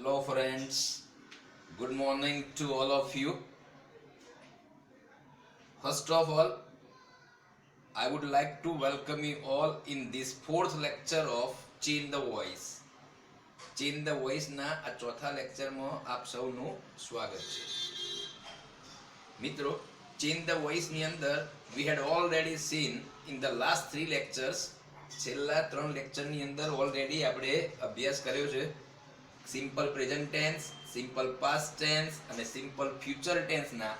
Hello, friends. Good morning to all of you. First of all, I would like to welcome you all in this fourth lecture of Change the Voice. Change the Voice ના આ ચોથા લેક્ચરમાં આપ સૌનું સ્વાગત છે. મિત્રો, Change the Voice ની અંદર we had already seen in the last three lectures. છેલ્લા 3 લેક્ચરની અંદર ઓલરેડી આપણે અભ્યાસ કર્યો છે simple present tense, simple past tense અને સિમ્પલ ફ્યુચર ટેન્સના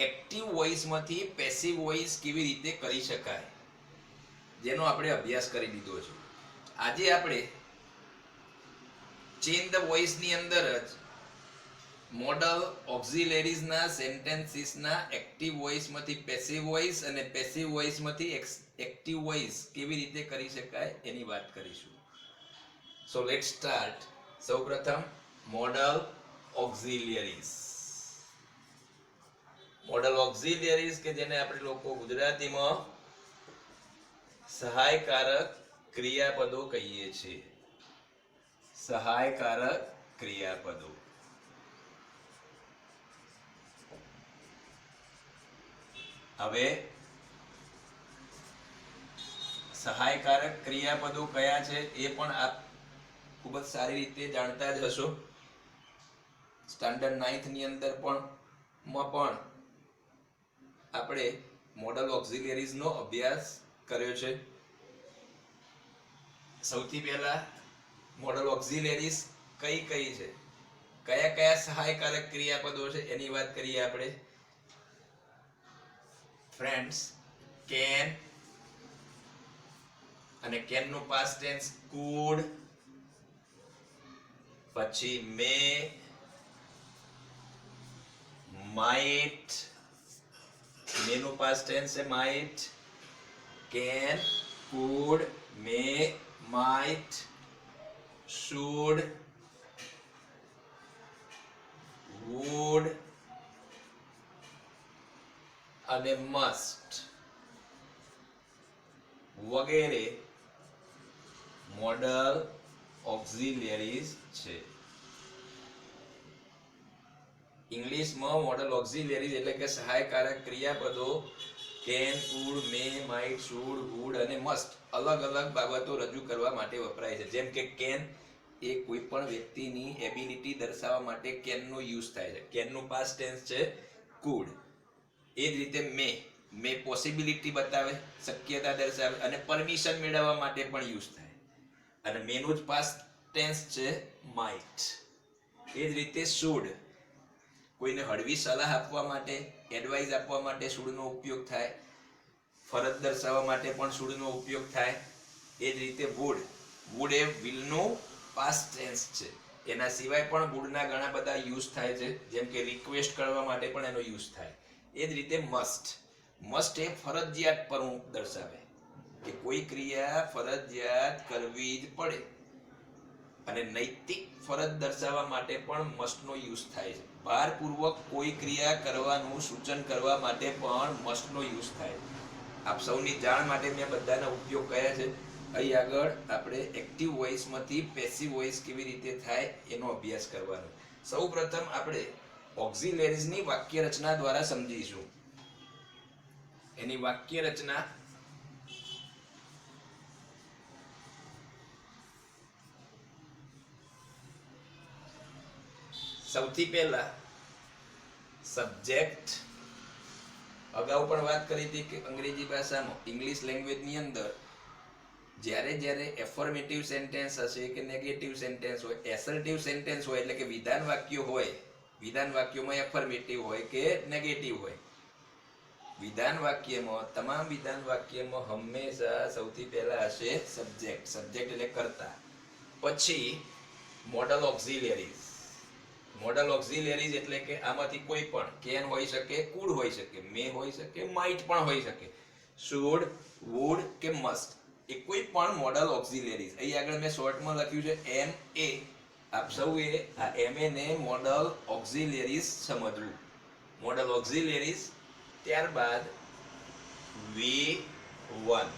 એક્ટિવ વોઇસમાંથી પેસિવ વોઇસ કેવી રીતે કરી શકાય જેનો આપણે અભ્યાસ કરી લીધો છે. આજે આપણે ચેન્જ ધ વોઇસની અંદર જ મોડલ ઓક્ઝિલરીઝના સેન્ટેન્સીસના એક્ટિવ વોઇસમાંથી પેસિવ વોઇસ અને પેસિવ વોઇસમાંથી એક્ટિવ વોઇસ કેવી રીતે કરી શકાય એની વાત કરીશું. So let's start. સૌપ્રથમ મોડલ ઓક્ઝિલરીઝ. મોડલ ઓક્ઝિલરીઝ કે જેને આપણે લોકો ગુજરાતીમાં સહાયકારક ક્રિયાપદો કહીએ છીએ. સહાયકારક ક્રિયાપદો. હવે સહાયકારક ક્રિયાપદો કયા છે એ પણ આપ ખૂબ જ સારી રીતે જાણતા જ હશો. સ્ટાન્ડર્ડ 9th ની અંદર પણ આપણે મોડલ ઓક્ઝિલરીઝ નો અભ્યાસ કર્યો છે. સૌથી પહેલા મોડલ ઓક્ઝિલરીઝ કઈ છે, કયા કયા સહાયકારક ક્રિયાપદો છે એની વાત કરીએ આપણે. ફ્રેન્ડ્સ, કેન અને કેન નું પાસ્ટ ટેન્સ કુડ, પછી મે, માઇટ, મે નું પાસ્ટ ટેન્સ છે might, can, could, may, might, should, would અને મસ્ટ વગેરે મોડલ ઓક્ઝિલરીઝ છે. ઇંગ્લિશમાં મોડલ ઓક્ઝિલરીઝ એટલે કે સહાયકારક ક્રિયાપદો can, could, may, might, should, would અને મસ્ટ અલગ અલગ બાબતો રજૂ કરવા માટે વપરાય છે. જેમ કે કેન એ કોઈ પણ વ્યક્તિની એબિલિટી દર્શાવવા માટે કેનનો યુઝ થાય છે. કેનનું પાસ્ટ ટેન્સ છે કુડ. એ જ રીતે મે પોસિબિલિટી બતાવે, શક્યતા દર્શાવે અને પરમિશન મેળવવા માટે પણ યુઝ થાય. અને મેનું જ પાસ્ટ ટેન્સ છે માઇટ. એ જ રીતે શુડ કોઈને હળવી સલાહ આપવા માટે, એડવાઇસ આપવા માટે શુડનો ઉપયોગ થાય. ફરજ દર્શાવવા માટે પણ શુડનો ઉપયોગ થાય. એ જ રીતે વુડ એ વિલનું પાસ્ટ ટેન્સ છે. એના સિવાય પણ વુડના ઘણા બધા યુઝ થાય છે. જેમ કે રિક્વેસ્ટ કરવા માટે પણ એનો યુઝ થાય. એ જ રીતે મસ્ટ એ ફરજિયાત પણ દર્શાવે કે કોઈ ક્રિયા ફરજિયાત કરવી જ પડે. અને નૈતિક ફરજ દર્શાવવા માટે પણ મસ્ટનો યુઝ થાય છે. ભારપૂર્વક કોઈ ક્રિયા કરવાનું સૂચન કરવા માટે પણ મસ્ટનો યુઝ થાય છે. આપ સૌની જાણ માટે મેં બધાના ઉપયોગ કર્યા છે. અહીં આગળ આપણે એક્ટિવ વોઇસમાંથી પેસિવ વોઇસ કેવી રીતે થાય એનો અભ્યાસ કરવાનો. સૌ પ્રથમ આપણે ઓક્ઝિલરીઝની વાક્ય રચના દ્વારા સમજીશું. એની વાક્ય રચના સૌથી પહેલા સબ્જેક્ટ. અગાઉ પણ વાત કરી હતી કે અંગ્રેજી ભાષામાં ઇંગ્લિશ લેંગ્વેજની અંદર જ્યારે એફર્મેટિવ સેન્ટેન્સ હશે કે નેગેટિવ સેન્ટેન્સ હોય, એસર્ટિવ સેન્ટેન્સ હોય એટલે કે વિધાન વાક્યો હોય, વિધાન વાક્યોમાં એફર્મેટિવ હોય કે નેગેટિવ હોય. તમામ વિધાન વાક્યમાં હંમેશા સૌથી પહેલા હશે સબ્જેક્ટ એટલે કર્તા. પછી મોડલ ઓક્ઝિલરીઝ એટલે કે આમાંથી કોઈ પણ કેન હોઈ શકે, કુડ હોઈ શકે, મે હોઈ શકે, માઇટ પણ હોઈ શકે, શુડ, વુડ કે મસ્ટ એ કોઈ પણ મોડલ ઓક્ઝિલરીઝ. અહીં આગળ મેં શોર્ટમાં લખ્યું છે MA. આપ સૌએ આ MA ને મોડલ ઓક્ઝિલરીઝ સમજવું. Model auxiliaries. ત્યારબાદ V1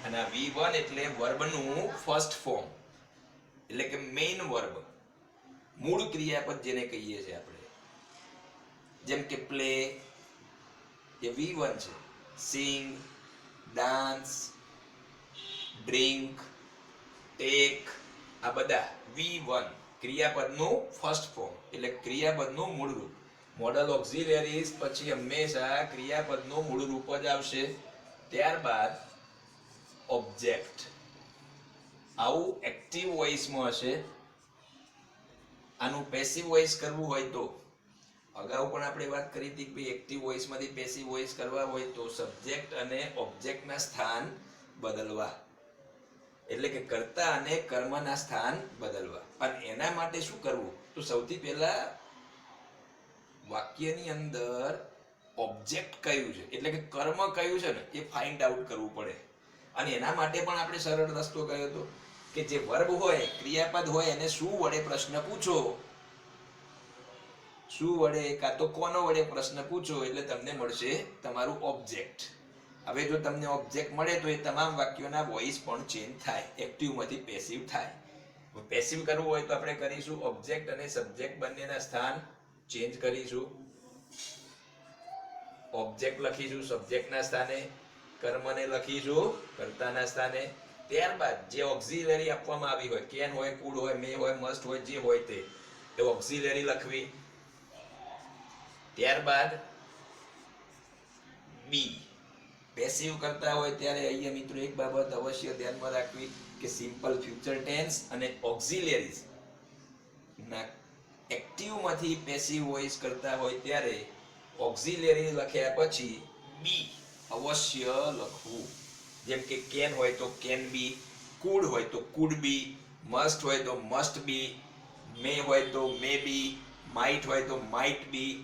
અને આ V1 એટલે વર્બનું ફર્સ્ટ ફોર્મ એટલે કે મેઇન વર્બ. મૂળ ક્રિયાપદ જેને કહીએ છીએ આપણે, જેમ કે પ્લે એ V1 છે, સિંગ, ડાન્સ, ડ્રિંક, ટેક, આ બધા V1 ક્રિયાપદનું ફર્સ્ટ ફોર્મ, એટલે ક્રિયાપદનું મૂળ રૂપ. મોડલ ઓક્ઝિલરીઝ પછી હંમેશા ક્રિયાપદનું મૂળ રૂપ જ આવશે. ત્યારબાદ ઓબ્જેક્ટ, આવું એક્ટિવ વોઇસમાં હશે. આનું પેસિવ વોઇસ કરવું હોય તો, અગાઉ પણ આપણે વાત કરી હતી કે એક્ટિવ વોઇસમાંથી પેસિવ વોઇસ કરવા હોય તો સબ્જેક્ટ અને ઓબ્જેક્ટના સ્થાન બદલવા, એટલે કે કર્તા અને કર્મના સ્થાન બદલવા. અને એના માટે શું કરવું, તો સૌથી પહેલા વાક્યની અંદર ઓબ્જેક્ટ કયું છે, એટલે કે કર્મ કયું છે ને એ ફાઇન્ડ આઉટ કરવું પડે. અને એના માટે પણ આપણે સરળ રસ્તો કયો હતો કે જે વર્બ હોય, ક્રિયાપદ હોય, એને શું વડે પ્રશ્ન પૂછો, શું વડે કાં તો કોનો વડે પ્રશ્ન પૂછો, એટલે તમને મળશે તમારું ઓબ્જેક્ટ. હવે જો તમને ઓબ્જેક્ટ મળે તો એ તમામ વાક્યોના વોઇસ પણ ચેન્જ થાય, એક્ટિવમાંથી પેસિવ થાય. પેસિવ કરવું હોય તો આપણે કરીશું ઓબ્જેક્ટ અને સબ્જેક્ટ બંનેના સ્થાન ચેન્જ કરીશું. ઓબ્જેક્ટ લખીશું સબ્જેક્ટના સ્થાને, કર્મને લખીશું કર્તાના સ્થાને. ત્યારબાદ જે ઓક્ઝિલરી આપવામાં આવી હોય, કેન હોય, કુડ હોય, મે હોય, મસ્ટ હોય, જે હોય તે ઓક્ઝિલરી લખવી. ત્યારબાદ બી, પેસિવ કરતા હોય ત્યારે અહીંયા મિત્રો એક બાબત અવશ્ય ધ્યાનમાં રાખવી કે સિમ્પલ ફ્યુચર ટેન્સ અને ઓક્ઝિલરીઝ ના એક્ટિવમાંથી પેસિવ વોઇસ કરતા હોય ત્યારે ઓક્ઝિલરી લખ્યા પછી બી અવશ્ય લખવું. જેમ કે કેન હોય તો કેન બી, કુડ હોય તો કુડ બી, મસ્ટ હોય તો મસ્ટ બી, મે હોય તો મે બી, માઇટ હોય તો માઇટ બી,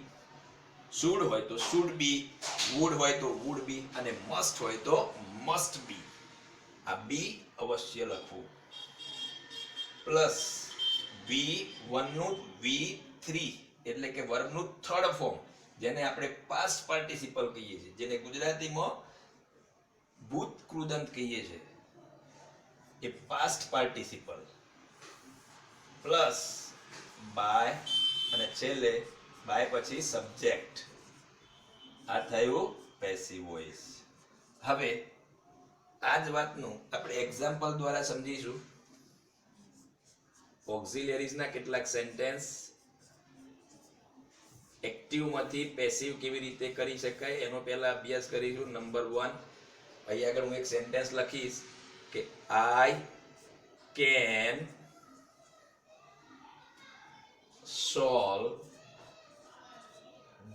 શુડ હોય તો શુડ બી, વુડ હોય તો વુડ બી, અને મસ્ટ હોય તો મસ્ટ બી. આ બી અવશ્ય લખવું. પ્લસ V1 નું V3 એટલે કે વર્બનું થર્ડ ફોર્મ, જેને આપણે પાસ્ટ પાર્ટિસિપલ કહીએ છીએ, જેને ગુજરાતીમાં ભૂત કૃદંત કહીએ છીએ, એ પાસ્ટ પાર્ટિસિપલ. પ્લસ બાય અને છેલ્લે બાય પછી સબ્જેક્ટ. આ થયું પેસિવ વોઇસ. હવે આ જ વાતનું આપણે એક્ઝામ્પલ દ્વારા સમજીશું. ઓક્ઝિલરીઝના કેટલાક સેન્ટેન્સ એક્ટિવમાંથી પેસિવ કેવી રીતે કરી શકાય એનો પહેલા અભ્યાસ કરીશું. નંબર 1, અહીં આગળ હું એક સેન્ટેન્સ લખીશ કે I can solve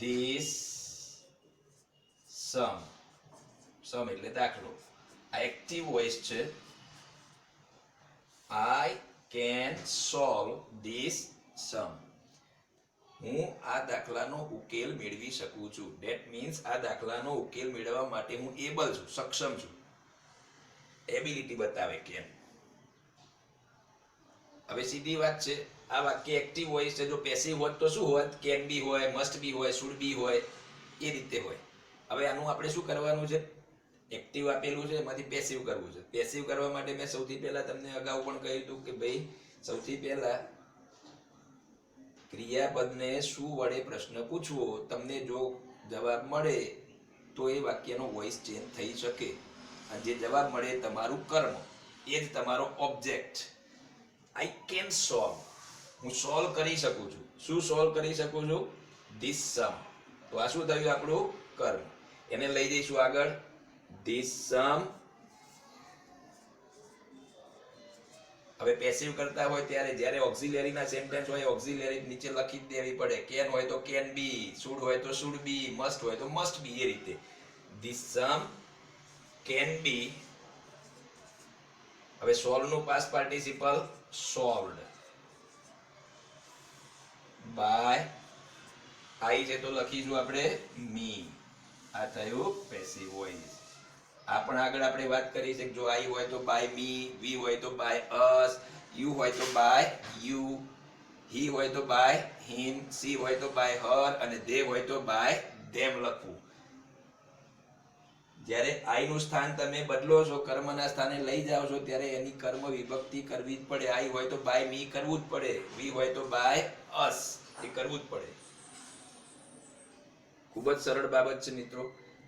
this sum. Sum એટલે દાખલો. આ એક્ટિવ વોઇસ છે. I can solve this sum. હું આ દાખલાનો ઉકેલ મેળવી શકું છું. ધેટ મીન્સ આ દાખલાનો ઉકેલ મેળવવા માટે હું એબલ છું, સક્ષમ છું. એબિલિટી બતાવે કેમ. હવે સીધી વાત છે, આ વાક્ય એક્ટિવ વોઇસ છે. જો પેસિવ હોત તો શું હોત? કેન બી હોય, મસ્ટ બી હોય, શુડ બી હોય, એ રીતે હોય. હવે આનું આપણે શું કરવાનું છે? એક્ટિવ આપેલું છે, એમાંથી પેસિવ કરવું છે. પેસિવ કરવા માટે મેં સૌથી પહેલા તમને અગાઉ પણ કહ્યું હતું કે ભાઈ સૌથી પહેલા ક્રિયાપદને શું વડે પ્રશ્ન પૂછવો. તમને જો જવાબ મળે તો એ વાક્યનો વોઇસ ચેન્જ થઈ શકે. અને જે જવાબ મળે તમારું કર્મ, એ જ તમારો ઓબ્જેક્ટ. આઈ કેન સોલ્વ, હું સોલ્વ કરી શકું છું. શું સોલ્વ કરી શકું છું? This sum. તો આ શું થયું? આપણું કર્મ. એને લઈ જઈશું આગળ. This sum. હવે પેસિવ કરતા હોય ત્યારે જ્યારે ઓક્ઝિલરીના સેન્ટેન્સ હોય, ઓક્ઝિલરી નીચે લખી દેવી પડે. કેન હોય તો કેન બી, શુડ હોય તો શુડ બી, મસ્ટ હોય તો મસ્ટ બી, એ રીતે. This sum can be. હવે સોલ્વ નું past participle solved. By I છે તો લખીશું આપણે મી. આ થયું પેસિવ વોઇસ. આ પણ આગળ આપણે વાત કરી છે. જો આઈ હોય તો બાય મી, વી હોય તો બાય અસ, યુ હોય તો બાય યુ, હી હોય તો બાય હિમ, સી હોય તો બાય હર, અને ધે હોય તો બાય ધેમ લખવું. જ્યારે આઈ નું સ્થાન તમે બદલો છો, કર્મના સ્થાને લઈ જાઓ છો, ત્યારે એની કર્મ વિભક્તિ કરવી જ પડે. આઈ હોય તો બાય મી કરવું જ પડે, વી હોય તો બાય અસ, એ કરવું જ પડે. ખૂબ જ સરળ બાબત છે મિત્રો.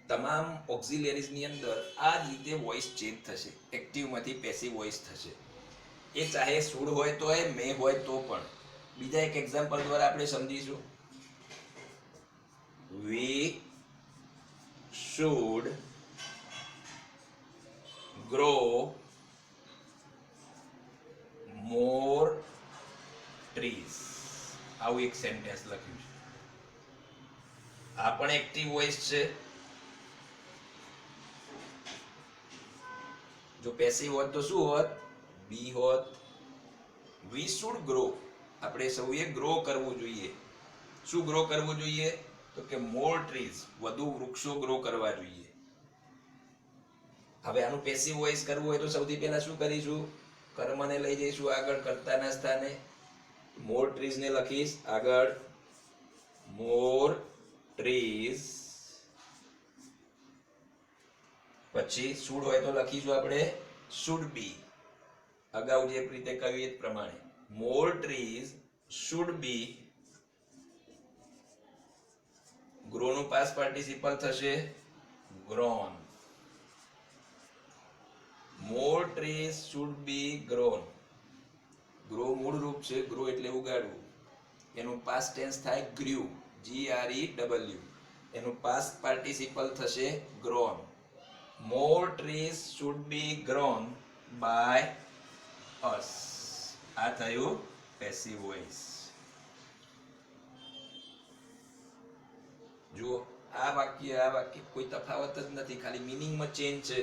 તમામ ઓક્ઝિલરીઝ ની અંદર આ રીતે વોઇસ ચેન્જ થશે, એક્ટિવ માંથી પેસિવ વોઇસ થશે. એ ચાહે શુડ હોય તોય, મે હોય તો પણ. બીજા એક એક્ઝામ્પલ દ્વારા આપણે સમજીશું. We should grow more trees. આવું એક સેન્ટેન્સ લખ્યું છે. આ પણ એક્ટિવ વોઇસ છે. જો પેસિવ હોત તો શું હોત? બી હોત. We should grow, આપણે સૌએ ગ્રો કરવું જોઈએ. શું ગ્રો કરવું જોઈએ? તો કે more trees, વધુ વૃક્ષો ગ્રો કરવા જોઈએ. હવે આનું પેસિવ વોઇસ કરવું હોય તો સૌથી પહેલા શું કરીશું? કર્મને લઈ જઈશું આગળ કર્તાના સ્થાને. more trees ને લખીશ આગળ more trees. પછી should હોય તો લખીશું આપણે should be. અગાઉ જે રીતે કહ્યું એ પ્રમાણે more trees should be. grow નું past participle થશે grown. more trees should be grown. grow મૂળ રૂપ છે, grow એટલે ઉગાડવું. એનું past tense થાય grew, GREW. એનું past participle થશે grown. more trees should be grown by us. આ થયું પેસિવ વોઇસ. જુઓ, આ વાક્ય કોઈ તફાવત જ નથી, ખાલી મીનિંગમાં ચેન્જ છે.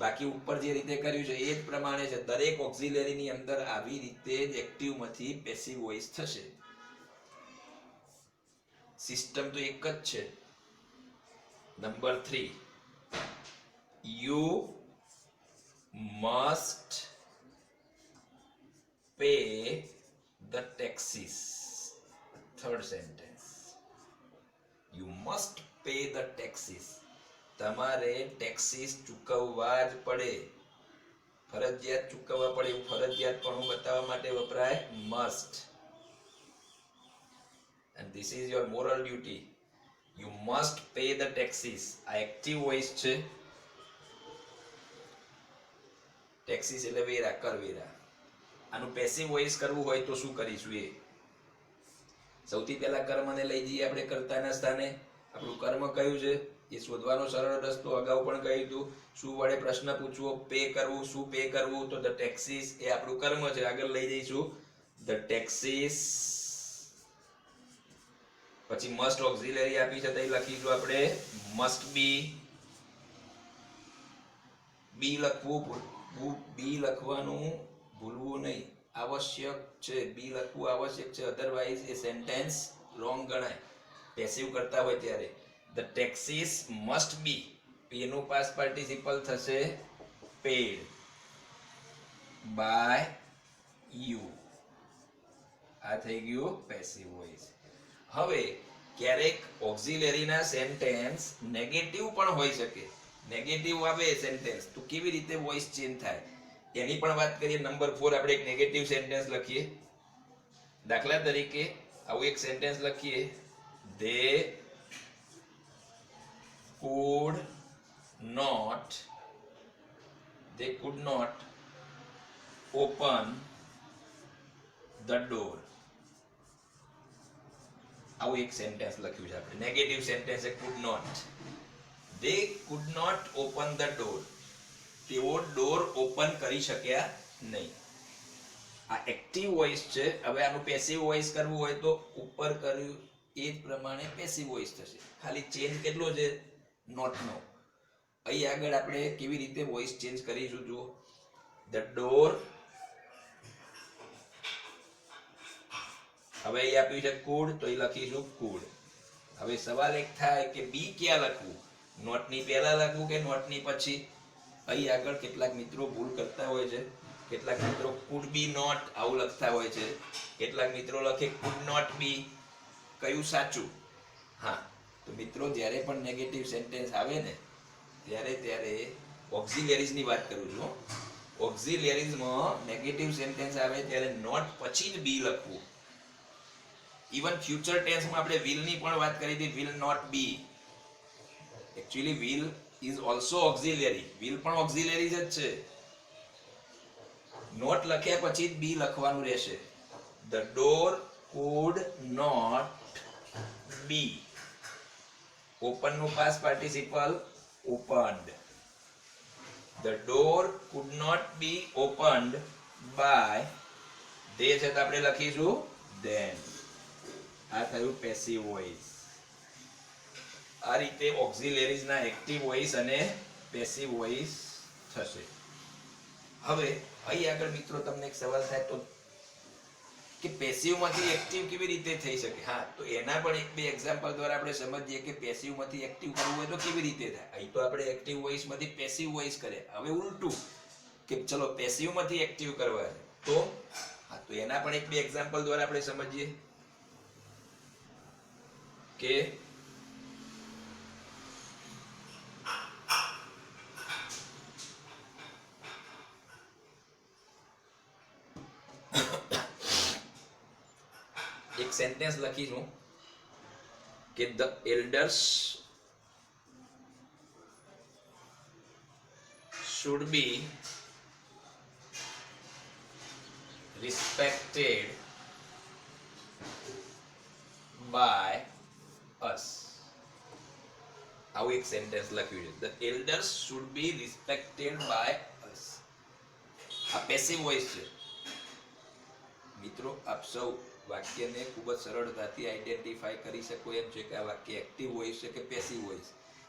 બાકી ઉપર જે રીતે કર્યું છે એ જ પ્રમાણે છે. દરેક ઓક્ઝિલરી ની અંદર આવી રીતે જ એક્ટિવ માંથી પેસિવ વોઇસ થશે. સિસ્ટમ તો એક જ છે. Number 3, you must pay the taxes. third sentence, you must pay the taxes. તમારે ટેક્સીસ ચૂકવવા જ પડે, ફરજિયાત ચૂકવવા પડે. એવું ફરજિયાત પણ બતાવવા માટે વપરાય must. and this is your moral duty. you must pay the taxes. આ એક્ટિવ વોઇસ છે. ટેક્સીસ એટલે વેરા, કરવેરા. આનું પેસિવ વોઇસ કરવું હોય તો શું કરીશું? એ સૌથી પહેલા કર્મને લઈ જઈએ આપણે કર્તાના સ્થાને. આપણું કર્મ કયું છે એ શોધવાનો સરળ રસ્તો અગાઉ પણ કહ્યું હતું. શું વડે પ્રશ્ન પૂછવો? પે કરવું. શું પે કરવું? તો ધ ટેક્સીસ, એ આપણું કર્મ છે. આગળ લઈ જઈશું ધ ટેક્સીસ. પછી મસ્ટ ઓક્ઝિલરી આપી છે તો લખીશું આપણે મસ્ટ બી. બી લખવું, બી લખવાનું ભૂલવું નહીં, આવશ્યક છે. બી લખવું આવશ્યક છે, અધરવાઇઝ એ સેન્ટેન્સ રોંગ ગણાય પેસિવ કરતા હોય ત્યારે. The taxes must be, એનું past participle થશે paid by you. આ થઈ ગયું પેસિવ વોઇસ. હવે ક્યારેક ઓક્ઝિલરી ના સેન્ટેન્સ નેગેટિવ પણ હોઈ શકે. નેગેટિવ આવે સેન્ટેન્સ તો કેવી રીતે વોઇસ ચેન્જ થાય એની પણ વાત કરીએ. નંબર 4, આપણે એક નેગેટિવ સેન્ટેન્સ લખીએ. દાખલા તરીકે આવું એક સેન્ટેન્સ લખીએ, they could not open the door. આવું એક સેન્ટેન્સ લખ્યું છે આપણે. નેગેટિવ સેન્ટેન્સ છે could not. they could not open the door. તેઓ ડોર ઓપન કરી શક્યા નહીં. આ એક્ટિવ વોઇસ છે. હવે આનું પેસિવ વોઇસ કરવું હોય તો ઉપર કર્યું એ જ પ્રમાણે પેસિવ વોઇસ થશે. ખાલી ચેન્જ કેટલો છે? Not no. અહીં આગળ આપણે કેવી રીતે વોઇસ ચેન્જ કરીશું જુઓ. ધ ડોર, હવે અહીં આપ્યું છે કુડ તો અહીં લખીશું કુડ. હવે સવાલ એક થાય કે બી ક્યાં લખવું? નોટની પહેલા લખવું કે નોટની પછી? અહીં આગળ કેટલાક મિત્રો ભૂલ કરતા હોય છે. કેટલાક મિત્રો કુડ બી નોટ આવું લખતા હોય છે. કેટલાક મિત્રો લખે કુડ નોટ બી. કયું સાચું? હા, તો મિત્રો જ્યારે પણ નેગેટિવ સેન્ટેન્સ આવે ને ત્યારે ઓક્ઝિલરીઝ ની વાત કરું છું. ઓક્ઝિલરીઝ માં નેગેટિવ સેન્ટેન્સ આવે ત્યારે નોટ પછી જ બી લખવું. ઇવન ફ્યુચર ટેન્સમાં આપણે વિલ ની પણ વાત કરી હતી, will not be. Actually will is also auxiliary, will પણ ઓક્ઝિલરી જ છે. નોટ લખ્યા પછી જ બી લખવાનું રહેશે. The door could not be. Open નું past participle opened. The door could not be opened by. they છે તો આપણે લખીશું then. આ થયું પેસિવ વોઇસ. આ રીતે ઓક્ઝિલરીઝ ના એક્ટિવ વોઇસ અને પેસિવ વોઇસ થશે. હવે અહીં આગળ મિત્રો તમને એક સવાલ થાય તો કે પેસિવ માંથી એક્ટિવ કેવી રીતે થઈ શકે? હા, તો એના પણ એક બે એક્ઝામ્પલ દ્વારા આપણે સમજીએ કે પેસિવ માંથી એક્ટિવ કરવું હોય તો કેવી રીતે થાય. અહીં તો આપણે એક્ટિવ વોઇસ માંથી પેસિવ વોઇસ કરે. હવે ઉલટું કે ચલો પેસિવ માંથી એક્ટિવ કરવા છે તો હા, તો એના પણ એક બે એક્ઝામ્પલ દ્વારા આપણે સમજીએ કે એક સેન્ટેન્સ લખીશું કે the elders should be respected by us. આવું એક સેન્ટેન્સ લખ્યું છે, the elders should be respected by us. આ પેસિવ વોઇસ છે મિત્રો. આપ સૌ વાક્યને ખૂબ જ સરળતાથી આઈડેન્ટિફાઈ કરી શકો એમ છે કે આ વાક્ય એક્ટિવ વોઇસ છે કે પેસિવ વોઇસ.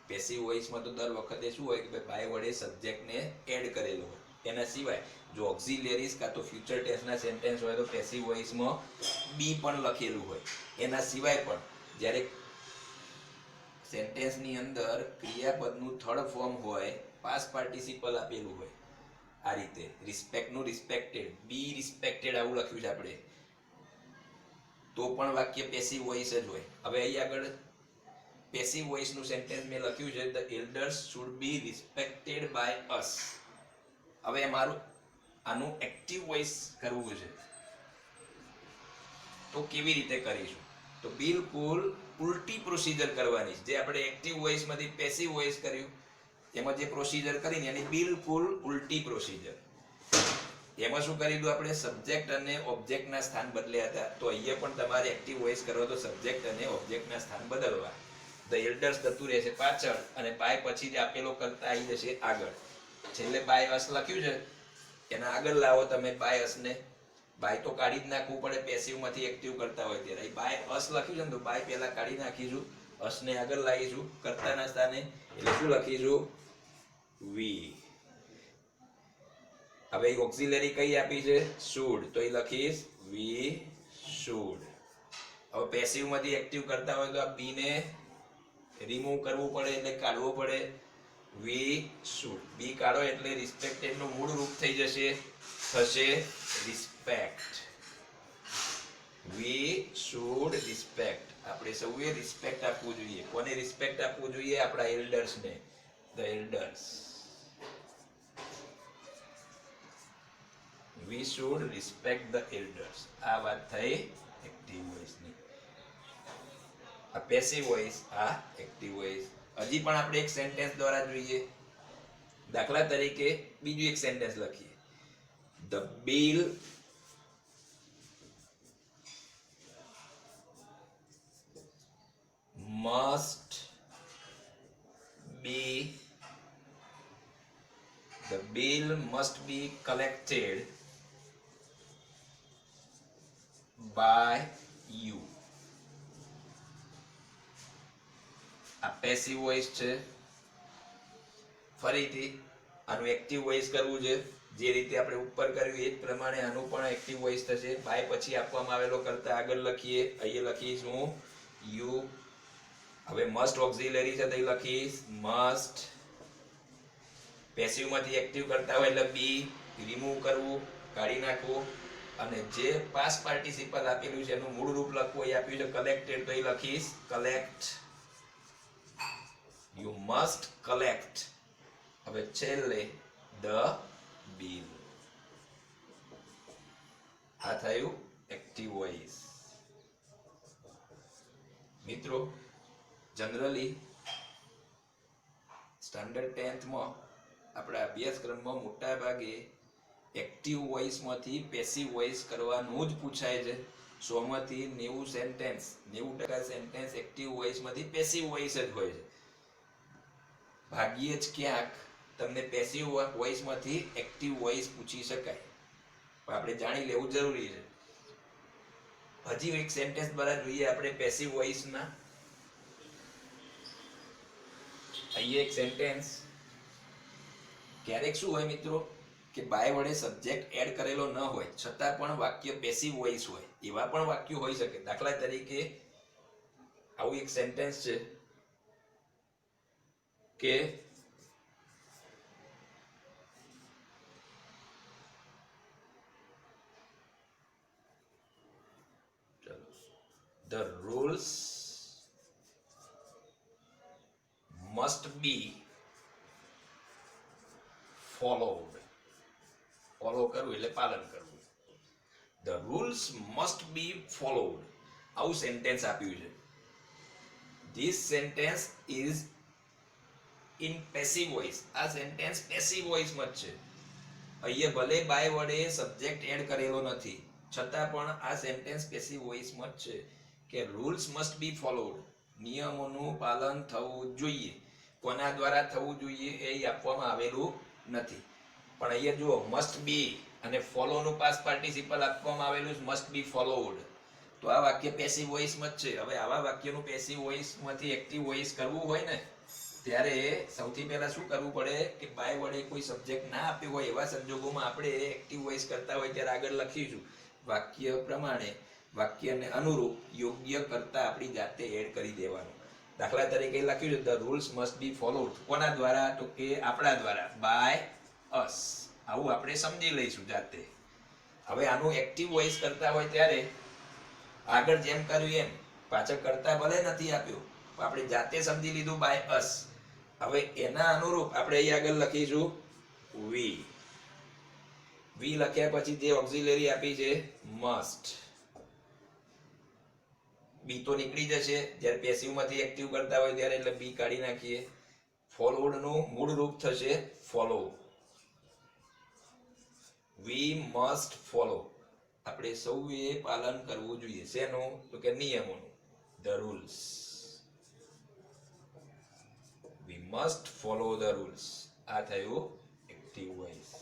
પેસિવ વોઇસમાં તો દર વખતે શું હોય કે બાય વડે સબ્જેક્ટને એડ કરેલો હોય. એના સિવાય જો ઓક્ઝિલરીઝ કાં તો ફ્યુચર ટેન્સના સેન્ટેન્સ હોય તો પેસિવ વોઇસમાં બી પણ લખેલું હોય. એના સિવાય પણ જ્યારે સેન્ટેન્સની અંદર ક્રિયાપદનું થર્ડ ફોર્મ હોય, પાસ્ટ પાર્ટિસિપલ આપેલું હોય, આ રીતે રિસ્પેક્ટનું રિસ્પેક્ટેડ, બી રિસ્પેક્ટેડ આવું લખ્યું છે આપણે, તો પણ વાક્ય પેસિવ વોઇસ જ હોય. હવે અહીં આગળ પેસિવ વોઇસ નું સેન્ટેન્સ મેં લખ્યું છે the elders should be respected by us. હવે મારું આનું એક્ટિવ વોઇસ કરવું છે તો કેવી રીતે કરીશું? તો બિલકુલ ઉલટી પ્રોસિજર કરવાની છે. જે આપણે એક્ટિવ વોઇસ માંથી પેસિવ વોઇસ કર્યું એમાં જે પ્રોસિજર કરીને એની બિલકુલ ઉલટી પ્રોસિજર. એમાં શું કરી દીધું આપણે? સબ્જેક્ટ અને ઓબ્જેક્ટના સ્થાન બદલ્યા હતા. તો અહીંયા પણ તમારે એક્ટિવ વોઇસ કરો તો સબ્જેક્ટ અને ઓબ્જેક્ટના સ્થાન બદલવા. ધ એલ્ડર્સ જતું રહેશે પાછળ અને બાય પછી જ આપેલો કરતા આવી જશે આગળ. છેલ્લે બાય અસ લખ્યું છે એના આગળ લાવો તમે બાય અસ ને. બાય તો કાઢી જ નાખવું પડે પેસિવ માંથી એક્ટિવ કરતા હોય ત્યારે. બાય અસ લખ્યું છે ને તો બાય પહેલા કાઢી નાખીશું, અસને આગળ લાવીશું કર્તાના સ્થાને. એટલે શું લખીશું? વી. હવે ઓક્ઝિલરી કઈ આપી છે? શુડ. તો એ લખીશ વી શુડ. હવે પેસિવ માંથી એક્ટિવ કરતા હોય તો આ બી ને રિમૂવ કરવું પડે એટલે કાઢવું પડે. We should. બી કાઢો એટલે રિસ્પેક્ટેડ નું મૂળ રૂપ થઈ જશે, થશે રિસ્પેક્ટ. We should respect. આપણે સૌએ રિસ્પેક્ટ આપવું જોઈએ. કોને રિસ્પેક્ટ આપવું જોઈએ? આપણા એલ્ડર્સ ને. The elders. we should respect the elders. આ વાત થઈ એક્ટિવ વોઇસ ની. આ પેસિવ વોઇસ, આ એક્ટિવ વોઇસ. હજી પણ આપણે એક સેન્ટેન્સ દ્વારા જોઈએ. દાખલા તરીકે બીજું એક સેન્ટેન્સ લખીએ. the bill must be collected by you. આ પેસિવ વોઇસ છે. ફરીથી આનું એક્ટિવ વોઇસ કરવું છે. જે રીતે આપણે ઉપર કર્યું એ જ પ્રમાણે આનું પણ એક્ટિવ વોઇસ થશે. બાય પછી આપવામાં આવેલો કરતા આગળ લખીએ. અહીંયા લખીશું યુ. હવે મસ્ટ ઓક્ઝિલરી છે તો લખીશ મસ્ટ. પેસિવ માંથી એક્ટિવ કરતા હોય એટલે બી રિમૂવ કરવું, કાઢી નાખવું. અને જે પાસ્ટ પાર્ટિસિપલ આપેલું છે એનું મૂળ રૂપ લખવું એ આપ્યું છે કલેક્ટેડ તો એ લખીશ કલેક્ટ. You must collect. હવે છેલ્લે ધ બિલ. આ થયું એક્ટિવ વોઇસ. મિત્રો જનરલી સ્ટાન્ડર્ડ 10th માં આપણા અભ્યાસક્રમમાં મોટા ભાગે એક્ટિવ વોઇસમાંથી પેસિવ વોઇસ કરવાનું જ પૂછાય છે. 100 માંથી 90 સેન્ટેન્સ 90% સેન્ટેન્સ એક્ટિવ વોઇસમાંથી પેસિવ વોઇસ જ હોય છે. ભાગ્યે જ ક્યાંક તમને પેસિવ વોઇસમાંથી એક્ટિવ વોઇસ પૂછી શકાય, પણ આપણે જાણી લેવું જરૂરી છે. હજી એક સેન્ટેન્સ દ્વારા જોઈએ આપણે પેસિવ વોઇસના. અહીંયા એક સેન્ટેન્સ. ક્યારેક શું હોય મિત્રો કે બાય વડે સબ્જેક્ટ એડ કરેલો ન હોય છતાં પણ વાક્ય પેસિવ વોઇસ હોય. એવા પણ વાક્યો હોઈ શકે. દાખલા તરીકે આવું એક સેન્ટેન્સ છે કે the rules must be followed. Follow કરવું એટલે પાલન કરવું. The rules must be followed. આવું સેન્ટેન્સ આપ્યું છે. This sentence is in passive voice. આ સેન્ટેન્સ પેસિવ વોઇસમાં જ છે. અહીંયા ભલે બાય વડે સબ્જેક્ટ એડ કરેલો નથી છતાં પણ આ સેન્ટેન્સ પેસિવ વોઇસમાં જ છે કે રૂલ્સ મસ્ટ બી ફોલોડ. નિયમોનું પાલન થવું જોઈએ. કોના દ્વારા થવું જોઈએ એ આપવામાં આવેલું નથી, પણ અહીંયા જુઓ મસ્ટ બી અને ફોલોનું પાસ્ટ પાર્ટિસિપલ આપવામાં આવેલું છે મસ્ટ બી ફોલોડ. તો આ વાક્ય પેસિવ વોઇસમાં જ છે. હવે આવા વાક્યનું પેસિવ વોઇસમાંથી એક્ટિવ વોઇસ કરવું હોય ને ત્યારે સૌથી પહેલા શું કરવું પડે કે બાય વડે કોઈ સબ્જેક્ટ ના આપ્યો હોય એવા સંજોગોમાં આપણે એક્ટિવ વોઇસ કરતા હોય ત્યારે આગળ લખીશું વાક્ય પ્રમાણે વાક્યને અનુરૂપ યોગ્ય કરતા આપણી જાતે એડ કરી દેવાનું. દાખલા તરીકે લખ્યું છે the rules must be followed. કોના દ્વારા? તો કે આપણા દ્વારા, બાય અસ. આવું આપણે સમજી લઈશું જાતે. હવે આનું એક્ટિવ વોઇસ કરતા હોય ત્યારે આગળ જેમ કર્યું એમ પાછળ કરતા ભલે નથી આપ્યો આપણે જાતે સમજી લીધું બાય અસ. હવે એના અનુરૂપ આપણે અહીં આગળ લખીશું વી. વી લખ્યા પછી જે ઓક્ઝિલરી આપી છે મસ્ટ. બી તો નીકળી જશે જ્યારે પેસિવ માંથી એક્ટિવ કરતા હોય ત્યારે, એટલે બી કાઢી નાખીએ. ફોલોડ નું મૂળ રૂપ થશે ફોલો. We must follow. આપણે સૌએ પાલન કરવું જોઈએ. શેનું? તો કે નિયમોનું. The rules. We must follow the rules. આ થયું એક્ટિવ વોઇસ.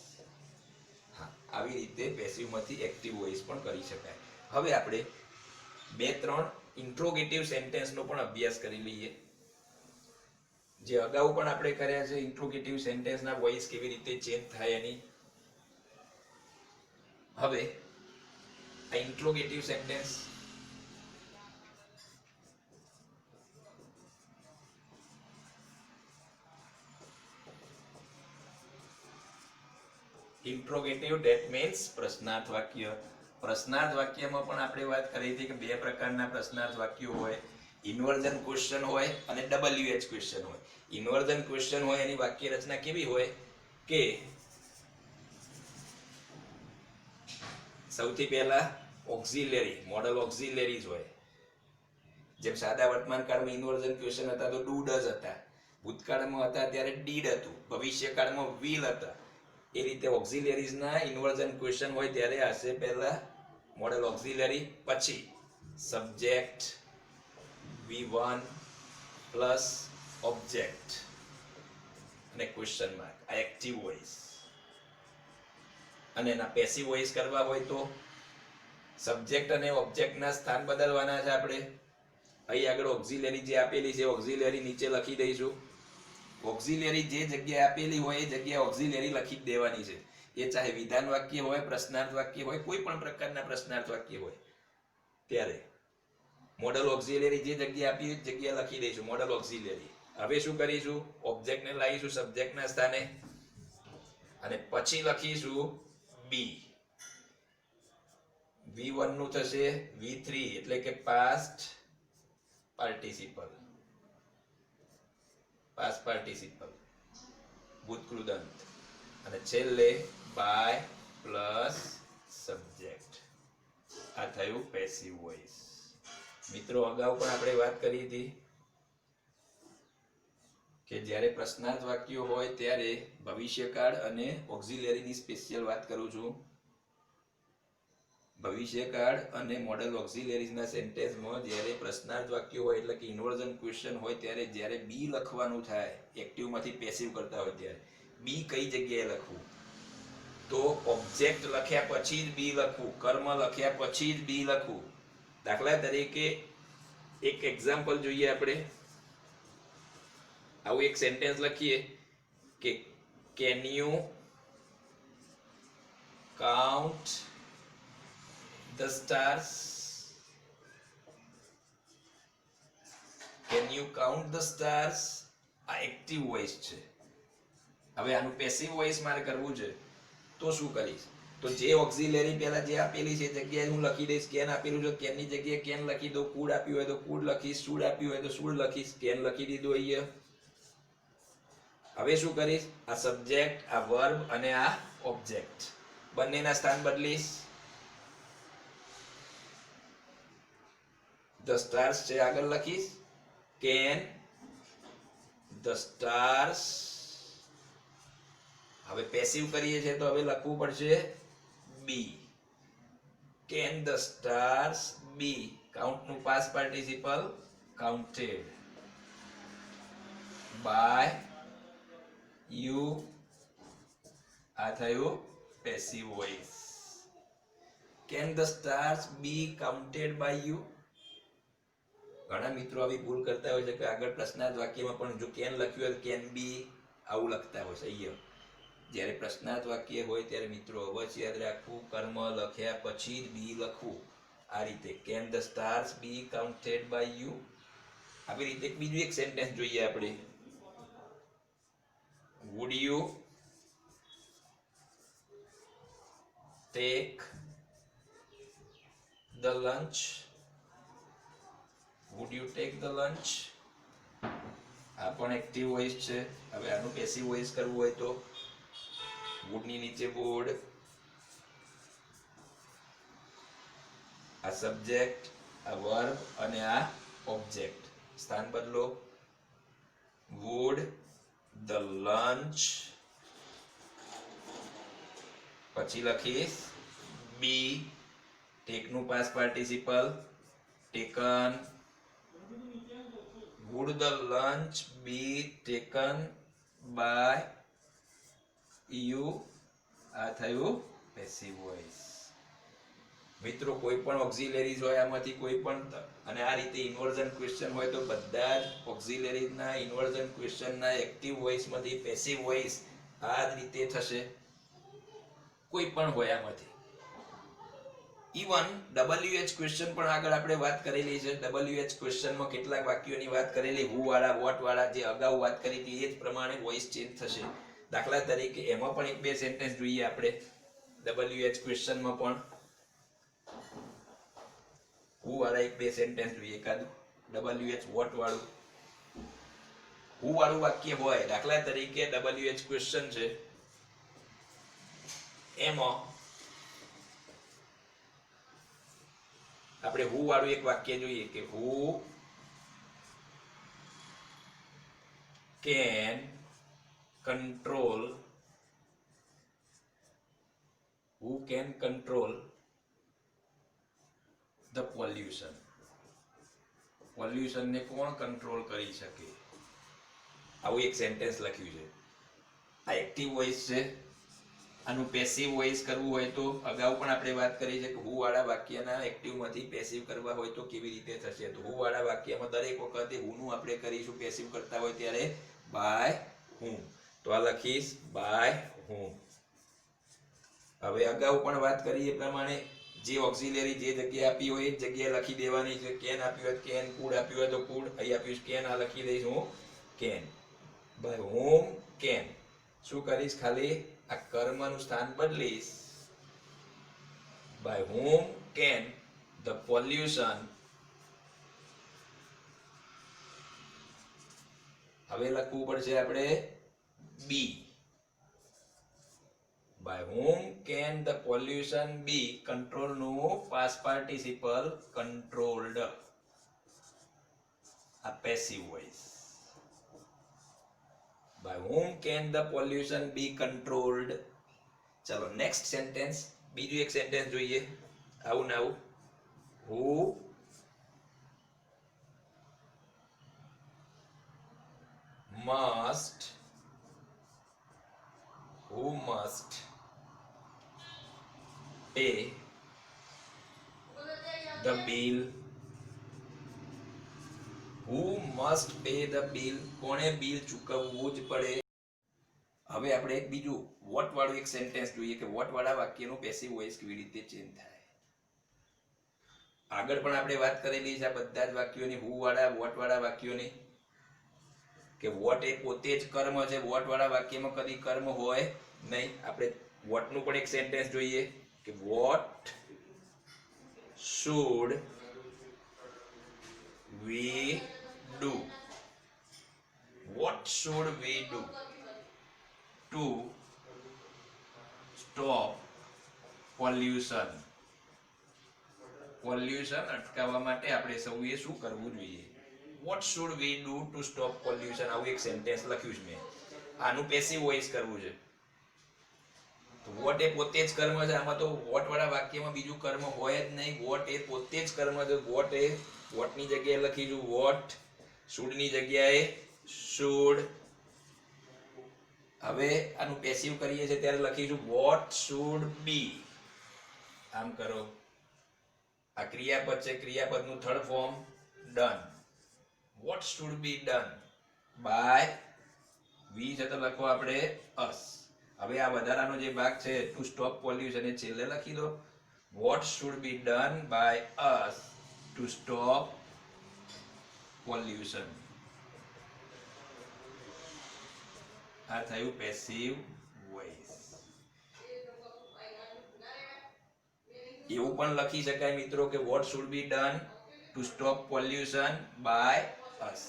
હા, આવી રીતે પેસિવ માંથી એક્ટિવ વોઇસ પણ કરી શકાય. હવે આપણે 2-3 ઇન્ટ્રોગેટિવ સેન્ટેન્સ નો પણ અભ્યાસ કરી લઈએ. જે અગાઉ પણ આપણે કર્યા છે. ઇન્ટ્રોગેટિવ સેન્ટેન્સ ના વોઇસ કેવી રીતે ચેન્જ થાય એની. હવે આ interrogative sentence interrogative that means પ્રશ્નાર્થ વાક્ય. પ્રશ્નાર્થ વાક્યમાં પણ આપણે વાત કરી હતી કે 2 પ્રકારના પ્રશ્નાર્થ વાક્યો હોય. ઇન્વર્ઝન ક્વેશ્ચન હોય અને WH ક્વેશ્ચન હોય. ઇન્વર્ઝન ક્વેશ્ચન હોય એની વાક્ય રચના કેવી હોય કે સૌથી પહેલા ઓક્ઝિલરી મોડલ ઓક્ઝિલરીઝ હોય. જેમ સાદા વર્તમાન કાળમાં ઇન્વર્ઝન ક્વેશ્ચન હતા તો ડુ ડઝ હતા. ભૂતકાળમાં હતા ત્યારે ડીડ હતું. ભવિષ્યકાળમાં વિલ હતા. એ રીતે ઓક્ઝિલરીઝ ના ઇન્વર્ઝન ક્વેશ્ચન હોય ત્યારે હશે પહેલા મોડલ ઓક્ઝિલરી, પછી સબ્જેક્ટ V1 પ્લસ ઓબ્જેક્ટ અને ક્વેશ્ચન માર્ક. આ એક્ટિવ વોઇસ. અને એના પેસિવ વોઇસ કરવા હોય તો સબ્જેક્ટ અને ઓબ્જેક્ટના સ્થાન બદલવાના છે આપણે. અહીં આગળ ઓક્ઝિલરી જે આપેલી છે ઓક્ઝિલરી નીચે લખી દઈશું. ઓક્ઝિલરી જે જગ્યાએ આપેલી હોય એ જગ્યાએ ઓક્ઝિલરી લખી દેવાની છે. એ ચાહે વિધાન વાક્ય હોય, પ્રશ્નાર્થ વાક્ય હોય, કોઈ પણ પ્રકારના પ્રશ્નાર્થ વાક્ય હોય ત્યારે મોડલ ઓક્ઝિલરી જે જગ્યાએ આપી એ જગ્યાએ લખી દઈશું મોડલ ઓક્ઝિલરી. હવે શું કરીશું? ઓબ્જેક્ટને લાવીશું સબ્જેક્ટના સ્થાને અને પછી લખીશું બી. V1 નું થશે V3 એટલે કે પાસ્ટ પાર્ટિસિપલ. Past participle. ભૂતકૃદંત, અને છેલ્લે બાય પ્લસ સબ્જેક્ટ. આ થયું પેસિવ વોઇસ. મિત્રો અગાઉ પણ આપણે વાત કરી હતી કે જ્યારે પ્રશ્નાર્થ વાક્યો હોય ત્યારે ભવિષ્યકાળ અને ઓક્ઝિલરીની સ્પેશિયલ વાત કરું છું. ભવિષ્યકાળ અને મોડલ ઓક્ઝિલરીઝના સેન્ટેન્સમાં જ્યારે પ્રશ્નાર્થ વાક્ય હોય એટલે કે ઇન્વર્ઝન ક્વેશ્ચન હોય ત્યારે જ્યારે બી લખવાનું થાય, એક્ટિવમાંથી પેસિવ કરતા હોય ત્યારે બી કઈ જગ્યાએ લખવું? તો ઓબ્જેક્ટ લખ્યા પછી જ બી લખવું, કર્મ લખ્યા પછી જ બી લખવું. દાખલા તરીકે એક એક્ઝામ્પલ જોઈએ આપણે. આવું એક સેન્ટેન્સ લખીએ કે can you count the stars? Can you count the stars? આ એક્ટિવ વોઇસ છે. હવે આનું પેસિવ વોઇસ મારે કરવું છે તો શું કરીશ? તો જે ઓક્ઝિલરી પહેલા જે આપેલી છે જગ્યાએ હું લખી દઈશ. કેન આપેલું છે, કેન ની જગ્યાએ કેન લખી દો. કુડ આપ્યું હોય તો કુડ લખીશ, શુડ આપ્યું હોય તો શુડ લખીશ. કેન લખી દીધું અહીંયા. હવે શું કરીશ? આ સબ્જેક્ટ, આ વર્બ અને આ ઓબ્જેક્ટ બંનેના સ્થાન બદલીશ. the stars છે આગળ લખીશ. can the stars. હવે પેસિવ કરીએ છે તો હવે લખવું પડશે be. can the stars be? Count નું past participle counted by you. આ થયું passive voice. can the stars be counted by you? ઘણા મિત્રો આવી ભૂલ કરતા હોય છે કે આગળ પ્રશ્નાર્થ વાક્યમાં પણ જો કેન લખ્યું હોય તો કેન બી આવું લખતા હોય છે. અહીંયા જ્યારે પ્રશ્નાર્થ વાક્ય હોય ત્યારે મિત્રો અવશ્ય યાદ રાખવું, કર્મ લખ્યા પછી જ બી લખવું. આ રીતે can the stars be counted by you. આવી રીતે બીજું એક સેન્ટેન્સ જોઈએ આપણે. Would you take the lunch? would you take the lunch? આ પણ એક્ટિવ વોઇસ છે. હવે આનું પેસિવ વોઇસ કરવું હોય તો would ની નીચે would, આ સબ્જેક્ટ, આ વર્બ અને આ ઓબ્જેક્ટ સ્થાન બદલો. would the lunch, પછી લખીશ be. take નું past participle taken. would the lunch be taken by you? આ થયું પેસિવ વોઇસ. મિત્રો કોઈ પણ ઓક્ઝિલરીઝ હોય આમાંથી કોઈ પણ, અને આ રીતે ઇન્વર્ઝન ક્વેશ્ચન હોય તો બધા જ ઓક્ઝિલરીઝના ઇન્વર્ઝન ક્વેશ્ચનના એક્ટિવ વોઇસમાંથી પેસિવ વોઇસ આ જ રીતે થશે. કોઈ પણ હોય આમાંથી. ઇવન WH ક્વેશ્ચન પણ આગળ આપણે વાત કરેલી છે. WH ક્વેશ્ચનમાં કેટલાક વાક્યોની વાત કરેલી, હુ વાળા, વોટ વાળા, જે અગાઉ વાત કરી હતી એ જ પ્રમાણે વોઇસ ચેન્જ થશે. દાખલા તરીકે એમાં પણ એક બે સેન્ટેન્સ જોઈએ આપણે. WH ક્વેશ્ચનમાં પણ હુ વાળા એક બે સેન્ટેન્સ જોઈએ. એકાદું WH વોટ વાળું, હુ વાળું વાક્ય હોય. દાખલા તરીકે WH ક્વેશ્ચન છે એમાં આપણે હુ વાળું એક વાક્ય જોઈએ કે who can control, who can control the pollution? Pollution ને કોણ કંટ્રોલ કરી શકે? આવું એક સેન્ટેન્સ લખ્યું છે. આ એક્ટિવ વોઇસ છે. આનું પેસિવ વોઇસ કરવું હોય તો અગાઉ પણ આપણે વાત કરી છે કે હુ વાળા વાક્યના એક્ટિવમાંથી પેસિવ કરવા હોય તો કેવી રીતે થશે. તો હુ વાળા વાક્યમાં દરેક વખતે હુ નું આપણે કરીશું પેસિવ કરતા હોય ત્યારે બાય હું. તો આ લખીશ બાય હું. હવે અગાઉ પણ વાત કરી એ પ્રમાણે જે ઓક્ઝિલરી જે જગ્યાએ આપી હોય એ જગ્યાએ લખી દેવાની છે. કેન આપ્યું હોય કેન, કુડ આપ્યું હોય તો કુડ. અહીં આપ્યું કેન, આ લખી દઈશ હું કેન. By home can. શું કરીશ? ખાલી આ કર્મનું સ્થાન બદલીશ. By home can the pollution. હવે લખવું પડશે આપણે બી. by whom can the pollution be controlled નું past participle controlled a passive voice. By whom can the pollution be controlled? ચલો next sentence, બીજું એક sentence જોઈએ. આવું ને આવું. Who must pay the bill? Who must pay the bill? કોણે bill ચૂકવવું જ પડે. હવે આપણે એક બીજું વોટ વાળું એક સેન્ટેન્સ જોઈએ કે વોટ વાળા વાક્યનું પેસિવ વોઇસ કેવી રીતે ચેન્જ થાય. આગળ પણ આપણે વાત કરેલી છે આ બધા જ વાક્યોની હુ વાળા વોટ વાળા વાક્યોની કે વોટ એ પોતે જ કર્મ છે. વોટ વાળા વાક્યમાં કદી કર્મ હોય નહીં. આપણે વોટનું પણ એક સેન્ટેન્સ જોઈએ કે vote should we do? What should we do to stop pollution? Pollution અટકાવવા માટે આપણે સૌએ શું કરવું જોઈએ? What should we do to stop pollution? આવું એક સેન્ટેન્સ લખ્યું છે મેં. આનું પેસિવ વોઇસ કરવું છે. તો વોટ એ પોતે જ કર્મ છે. આમાં તો વોટ વાળા વાક્યમાં બીજું કર્મ હોય જ નહીં. વોટ એ પોતે જ કર્મ છે. વોટ એ વોટની જગ્યાએ લખીશું વોટ, શુડની જગ્યાએ શુડ. હવે આનું પેસિવ કરીએ છીએ ત્યારે લખીશું વોટ શુડ બી. આમ કરો. આ ક્રિયાપદ છે. ક્રિયાપદનું third form done. What should be done by we છે તો લખો આપણે અસ. હવે આ વધારાનો જે ભાગ છે ટુ સ્ટોપ પોલ્યુશન એ છેલ્લે લખી દો. What should be done by us to stop pollution. આ થયું પેસિવ વોઇસ. એવું પણ લખી શકાય મિત્રો કે what should be done to stop pollution by us.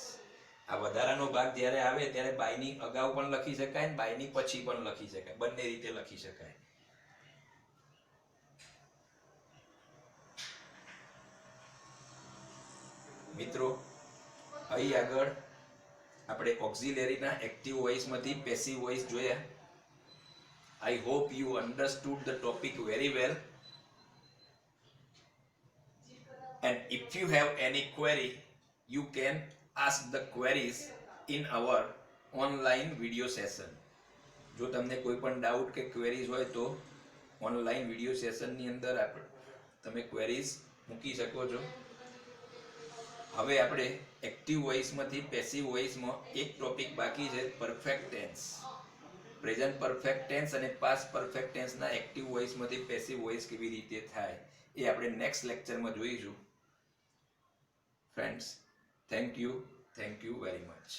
આ વધારાનો ભાગ જ્યારે આવે ત્યારે બાયની અગાઉ પણ લખી શકાય અને બાયની પછી પણ લખી શકાય. બંને રીતે લખી શકાય. મિત્રો અહીં આગળ આપણે ઓક્ઝિલરીના એક્ટિવ વોઇસમાંથી પેસિવ વોઇસ જોયા. I hope you understood the topic very well. And if you have any query, you can ask the queries in our online video session. જો તમને કોઈ પણ ડાઉટ કે ક્વેરીઝ હોય તો ઓનલાઈન વિડિયો સેશનની અંદર તમે ક્વેરીઝ મૂકી શકો છો. હવે આપણે એક્ટિવ વોઇસમાંથી પેસિવ વોઇસમાં એક ટોપિક બાકી છે perfect tense. Present perfect tense અને પાસ્ટ પરફેક્ટ ટેન્સના એક્ટિવ વોઇસમાંથી પેસિવ વોઇસ કેવી રીતે થાય એ આપણે નેક્સ્ટ લેક્ચરમાં જોઈશું. Friends, thank you very much.